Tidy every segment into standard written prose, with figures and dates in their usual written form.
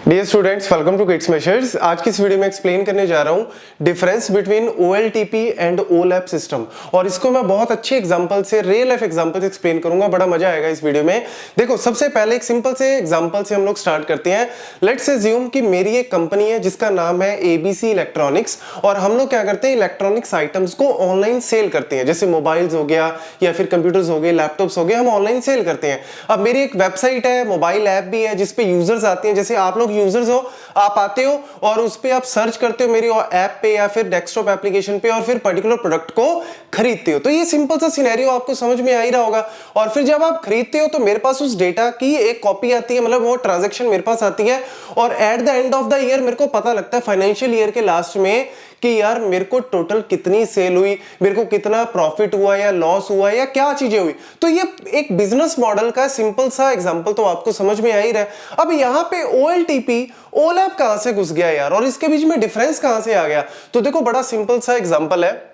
Dear students, welcome to kids measures. आज की इस वीडियो में एक्सप्लेन करने जा रहा हूं difference between OLTP and OLAP system, और इसको मैं बहुत अच्छे एग्जांपल से, रियल लाइफ एग्जांपल से एक्सप्लेन करूंगा। बड़ा मजा आएगा इस वीडियो में। देखो, सबसे पहले एक सिंपल से एग्जांपल से हम लोग स्टार्ट करते हैं। लेट्स अज्यूम कि मेरी एक कंपनी है जिसका नाम है ABC इलेक्ट्रॉनिक्स, और हम लोग क्या करते हैं, इलेक्ट्रॉनिक्स आइटम्स को ऑनलाइन सेल करते हैं। जैसे मोबाइल्स हो गया या फिर कंप्यूटर्स हो गए, लैपटॉप्स हो गए, हम ऑनलाइन सेल करते हैं। अब मेरी एक वेबसाइट है, मोबाइल ऐप भी है जिसपे यूजर्स आते हैं। जैसे आप लोग यूजर्स हो, आप आते हो और उस पे आप सर्च करते हो मेरी ऐप पे या फिर डेस्कटॉप एप्लीकेशन पे, और फिर पर्टिकुलर प्रोडक्ट को खरीदते हो। तो ये सिंपल सा सिनेरियो आपको समझ में आ ही रहा होगा। और फिर जब आप खरीदते हो तो मेरे पास उस डेटा की एक कॉपी आती है, मतलब वो ट्रांजैक्शन मेरे पास आती है, और at the end of the year मेरे को पता लगता है, फाइनेंशियल ईयर के लास्ट में, कि यार मेरे को टोटल कितनी सेल हुई, मेरे को कितना प्रॉफिट हुआ या लॉस हुआ या क्या चीजें हुई। तो ये एक बिजनेस मॉडल का सिंपल सा एग्जांपल तो आपको समझ में आ ही रहा है। अब यहां पे OLTP OLAP कहां से घुस गया यार, और इसके बीच में डिफरेंस कहां से आ गया? तो देखो, बड़ा सिंपल सा एग्जांपल है।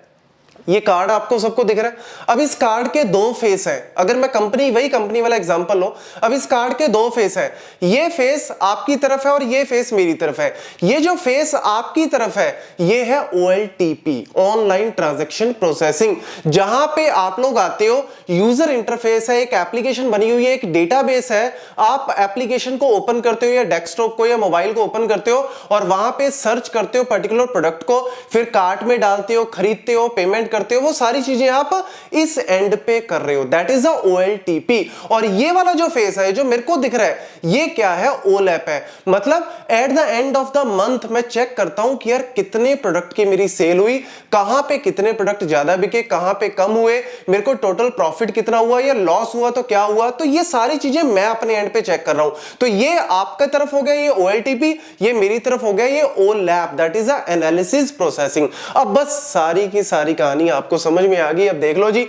ये कार्ड आपको सबको दिख रहा है। अब इस कार्ड के दो फेस हैं। अगर मैं वही कंपनी वाला एग्जांपल लो, अब इस कार्ड के दो फेस हैं। ये फेस आपकी तरफ है और ये फेस मेरी तरफ है। ये जो फेस आपकी तरफ है, ये है OLTP, ऑनलाइन ट्रांजैक्शन प्रोसेसिंग, जहां पे आप लोग आते हो, यूजर इंटरफेस है, एक एप्लीकेशन बनी हुई है, एक डेटाबेस है। आप एप्लीकेशन को ओपन करते हो या डेस्कटॉप को या मोबाइल को ओपन करते हो, और वहां पे सर्च करते हो पर्टिकुलर प्रोडक्ट को, फिर कार्ट में डालते हो, खरीदते हो, पेमेंट करते हो। वो सारी चीजें आप इस एंड पे कर रहे हो। That is the OLTP। और ये वाला जो फेस है, जो मेरे को दिख रहा है, ये क्या है? OLAP है। मतलब at the end of the month मैं चेक करता हूं कि यार कितने प्रोडक्ट की मेरी सेल हुई, कहां पे कितने प्रोडक्ट ज्यादा बिके, कहां पे कम हुए, मेरे को टोटल प्रॉफिट कितना हुआ या लॉस हुआ तो क्या हुआ। तो ये सारी चीजें मैं अपने एंड पे चेक कर रहा हूं। तो ये आपका तरफ हो गया ये OLTP, ये मेरी तरफ हो गया ये OLAP, that is the analysis processing. अब बस सारी की सारी कहानी आपको समझ में आ गई। अब देख लो जी,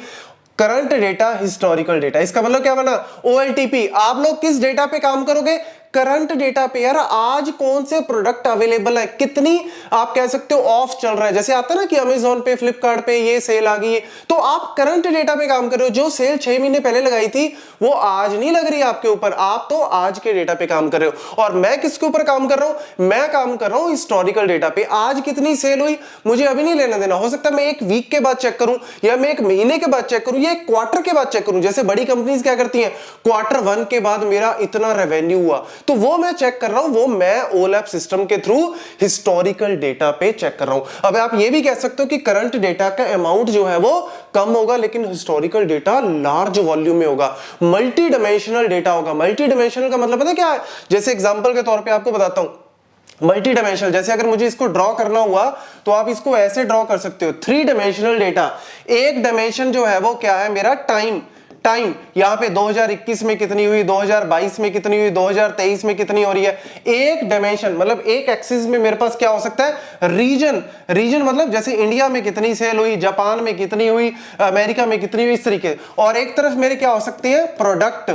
करंट डेटा, हिस्टोरिकल डेटा, इसका मतलब क्या बना? OLTP। आप लोग किस डेटा पे काम करोगे? करंट डेटा पे। यार आज कौन से प्रोडक्ट अवेलेबल है, कितनी, आप कह सकते हो ऑफ चल रहा है। जैसे आता ना कि अमेजोन पे, फ्लिपकार्ट पे ये सेल आ गई है, तो आप करंट डेटा पे काम कर रहे हो। जो सेल 6 महीने पहले लगाई थी वो आज नहीं लग रही आपके ऊपर, आप तो आज के डेटा पे काम कर रहे हो। और मैं किसके ऊपर काम कर रहा हूं? मैं काम कर रहा हूं हिस्टोरिकल डेटा पे। आज कितनी सेल हुई मुझे अभी नहीं लेना देना। हो सकता है मैं एक वीक के बाद चेक करूं, या मैं एक महीने के बाद चेक करूं, या एक क्वार्टर के बाद चेक करूं। जैसे बड़ी कंपनीज क्या करती हैं, क्वार्टर 1 के बाद मेरा इतना रेवेन्यू हुआ, तो वो मैं चेक कर रहा हूं। वो मैं OLAP सिस्टम के थ्रू हिस्टोरिकल डेटा पे चेक कर रहा हूं। अब आप ये भी कह सकते हो कि करंट डेटा का अमाउंट जो है वो कम होगा, लेकिन हिस्टोरिकल डेटा लार्ज वॉल्यूम में होगा, मल्टी डायमेंशनल डेटा होगा। मल्टी डायमेंशनल का मतलब पता है क्या है? जैसे एग्जांपल के तौर पे आपको बताता हूं। मल्टी डायमेंशनल, जैसे अगर मुझे इसको ड्रॉ करना हुआ तो आप इसको ऐसे ड्रॉ कर सकते हो। 3 डायमेंशनल डेटा, एक डायमेंशन जो है वो क्या है मेरा? टाइम यहां पे 2021 में कितनी हुई, 2022 में कितनी हुई, 2023 में कितनी हो रही है। एक डायमेंशन मतलब एक एक्सिस में मेरे पास क्या हो सकता है? रीजन मतलब जैसे इंडिया में कितनी सेल हुई, जापान में कितनी हुई, अमेरिका में कितनी हुई, इस तरीके। और एक तरफ मेरे क्या हो सकते हैं? Product,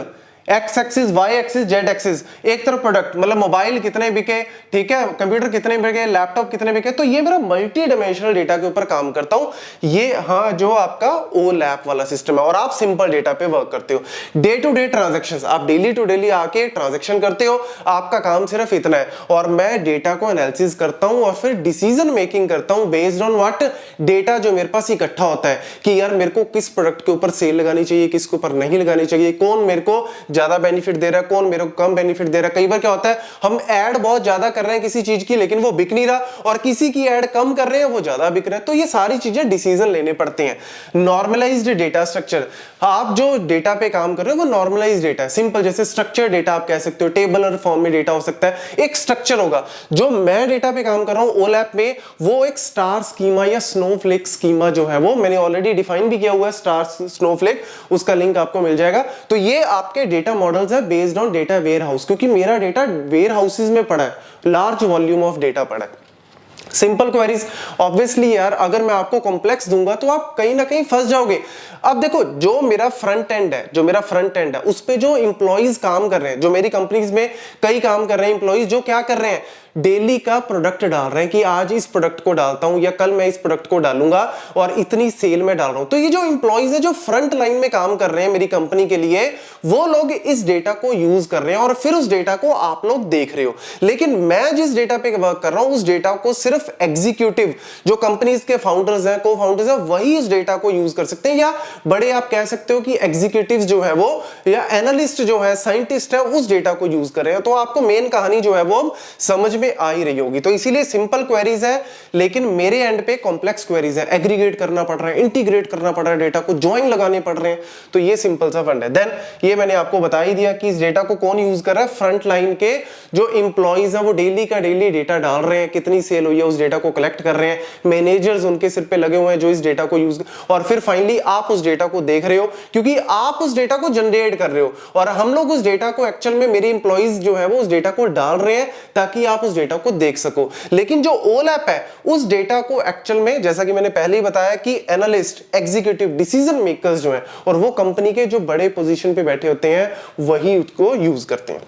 X axis, Y axis, Z axis. एक तरफ प्रोडक्ट मतलब मोबाइल कितने बिके, ठीक है, कंप्यूटर कितने बिके, लैपटॉप कितने बिके। तो ये मेरा मल्टी डायमेंशनल डेटा के ऊपर काम करता हूं। ये हाँ जो आपका OLAP वाला सिस्टम है। और आप सिंपल डेटा पे वर्क करते हो, डे टू डे ट्रांजैक्शंस, आप डेली टू डेली आके ट्रांजैक्शन करते हो। आपका काम सिर्फ इतना है, और मैं डेटा को एनालिसिस करता हूं और फिर डिसीजन मेकिंग करता हूं बेस्ड ऑन व्हाट? डेटा जो मेरे पास इकट्ठा होता है कि यार मेरे को किस प्रोडक्ट के ऊपर सेल लगानी चाहिए, किसके ऊपर नहीं लगानी चाहिए, कौन मेरे को ज्यादा बेनिफिट दे रहा है, कौन मेरे को कम बेनिफिट दे रहा है। कई बार क्या होता है, हम ऐड बहुत ज्यादा कर रहे हैं किसी चीज की, लेकिन वो बिक नहीं रहा, और किसी की ऐड कम कर रहे हैं, वो ज्यादा बिक रहा है। तो ये सारी चीजें डिसीजन लेने पड़ते हैं। नॉर्मलाइज्ड डेटा स्ट्रक्चर, आप जो डेटा पे काम कर रहे हो वो नॉर्मलाइज्ड डेटा है। सिंपल जैसे स्ट्रक्चर डेटा आप कह सकते हो, टेबलर फॉर्म में डेटा हो सकता है, एक स्ट्रक्चर होगा। जो मैं डेटा पे काम कर रहा हूं OLAP में, वो एक स्टार स्कीमा या स्नोफ्लेक स्कीमा जो है वो मैंने ऑलरेडी डिफाइन भी किया हुआ है, स्टार स्नोफ्लेक, उसका लिंक आपको मिल जाएगा। तो ये आपके data model based on data warehouse, क्योंकि मेरा डेटा वेयर हाउसेज में पड़ा है, लार्ज वॉल्यूम ऑफ डेटा पड़ा है। सिंपल क्वेरीज, ऑब्वियसली यार अगर मैं आपको कॉम्प्लेक्स दूंगा तो आप कहीं ना कहीं फंस जाओगे। अब देखो, जो मेरा फ्रंट एंड है उस पे जो इंप्लॉइज काम कर रहे हैं, जो मेरी कंपनीज में कई काम कर रहे हैं इंप्लॉइज, जो क्या कर रहे हैं, डेली का प्रोडक्ट डाल रहे हैं कि आज इस प्रोडक्ट को डालता हूं या कल मैं इस प्रोडक्ट को डालूंगा और इतनी सेल में डाल रहा हूं। तो ये जो इंप्लॉइज है जो फ्रंट लाइन में काम कर रहे हैं मेरी कंपनी के लिए, वो लोग इस डेटा को यूज कर रहे हैं और फिर उस डेटा को आप लोग देख रहे हो। लेकिन मैं जिस डेटा पे वर्क कर रहा हूं उस डेटा को सिर्फ एग्जीक्यूटिव जो कंपनीज के फाउंडर्स हैं, को फाउंडर्स हैं, वही इस डेटा को यूज कर सकते हैं, या बड़े आप कह सकते हो कि एग्जीक्यूटिव्स जो है वो या एनालिस्ट जो है, साइंटिस्ट है, उस डेटा को यूज कर रहे हैं। तो आपको मेन कहानी जो है वो समझ में आ ही रही होगी। तो इसीलिए सिंपल क्वेरीज है लेकिन मेरे एंड पे कॉम्प्लेक्स क्वेरीज है, एग्रीगेट करना पड़ रहा है, इंटीग्रेट करना पड़ रहा है, डेटा को ज्वाइन लगाने पड़ रहे हैं। तो ये सिंपल सा फंड है। देन ये मैंने आपको बता ही दिया कि इस डेटा को कौन यूज कर रहा है, फ्रंट लाइन के जो इंप्लॉइज है वो डेली का डेली डेटा डाल रहे हैं, कितनी सेल हुई है उस डेटा को कलेक्ट कर रहे हैं, मैनेजर्स उनके सिर पे लगे हुए हैं जो इस डेटा को यूज, और फिर फाइनली आप उस डेटा को देख रहे हो क्योंकि आप उस डेटा को जनरेट कर रहे हो और हम लोग उस डेटा को एक्चुअल में मेरे इंप्लॉइज जो है वो उस डेटा को डाल रहे हैं ताकि आप उस डेटा को देख सको। लेकिन जो ओलैप है उस डेटा को एक्चुअल में, जैसा कि मैंने पहले ही बताया कि एनालिस्ट, एग्जीक्यूटिव, डिसीजन मेकर्स जो हैं और वो कंपनी के जो बड़े पोजीशन पे बैठे होते हैं वही उसको यूज करते हैं।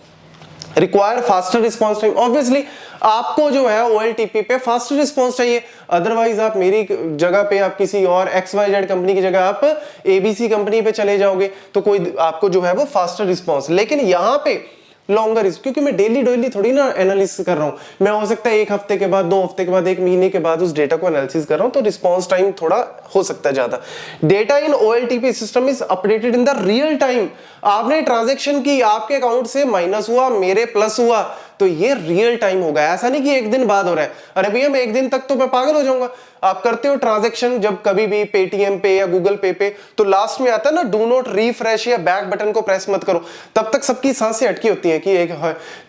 Require faster response time, obviously आपको जो है OLTP पे फास्टर रिस्पॉन्स चाहिए, अदरवाइज आप मेरी जगह पे, आप किसी और XYZ कंपनी की जगह आप ABC कंपनी पे चले जाओगे तो कोई आपको जो है वो फास्टर रिस्पॉन्स। लेकिन यहां पे लॉन्गर इज, क्योंकि मैं डेली थोड़ी ना एनालिसिस कर रहा हूं, मैं हो सकता है 1 हफ्ते के बाद, 2 हफ्ते के बाद, 1 महीने के बाद उस डेटा को एनालिसिस कर रहा हूं, तो रिस्पॉन्स टाइम थोड़ा हो सकता है ज्यादा। Data in OLTP system is updated in the real time. आपने ट्रांजैक्शन की, आपके अकाउंट से माइनस हुआ, मेरे प्लस हुआ, तो ये रियल टाइम होगा। ऐसा नहीं कि 1 दिन बाद हो रहा है, अरे भैया मैं 1 दिन तक तो मैं पागल हो जाऊंगा। आप करते हो ट्रांजैक्शन जब कभी भी पेटीएम पे या गूगल पे, तो लास्ट में आता है ना डू नॉट रिफ्रेश या बैक बटन को प्रेस मत करो, तब तक सबकी सांसें अटकी होती हैं कि एक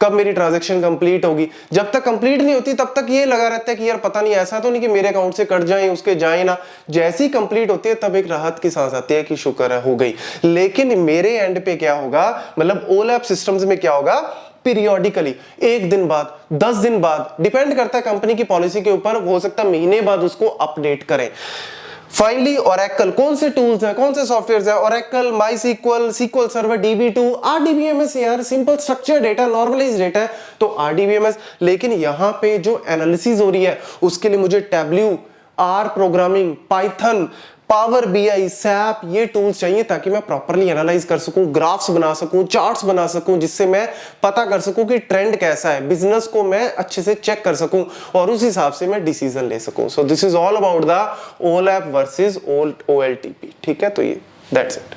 कब मेरी ट्रांजैक्शन कंप्लीट होगी। जब तक कंप्लीट नहीं होती तब तक ये लगा रहता है कि यार पता नहीं ऐसा तो नहीं कि मेरे अकाउंट से कट जाए, उसके जाए ना। जैसी कंप्लीट होती है तब एक राहत की सांस आती है कि शुक्र है हो गई। लेकिन मेरे एंड पे क्या होगा, मतलब ओलैप सिस्टम्स में क्या होगा, पीरियोडिकली 1 दिन बाद, 10 दिन बाद, डिपेंड करता है कंपनी की पॉलिसी के ऊपर, हो सकता है महीने बाद उसको अपडेट करें। फाइनली ओरेकल, कौन से टूल्स हैं, कौन से सॉफ्टवेयर्स हैं, Oracle, MySQL, SQL server, DB2, RDBMS, यार simple structure data, normalize data है तो RDBMS। लेकिन यहां पे जो एनालिसिस हो रही है उसके लिए मुझे Tableau, R programming, Python, power BI, SAP, ये टूल्स चाहिए ताकि मैं प्रॉपर्ली एनालाइज कर सकूं, ग्राफ्स बना सकूं, चार्ट्स बना सकूं, जिससे मैं पता कर सकूं कि ट्रेंड कैसा है, बिजनेस को मैं अच्छे से चेक कर सकूं और उस हिसाब से मैं डिसीजन ले सकूं। So this is all about the OLAP versus OLTP। ठीक है, तो ये दैट्स इट।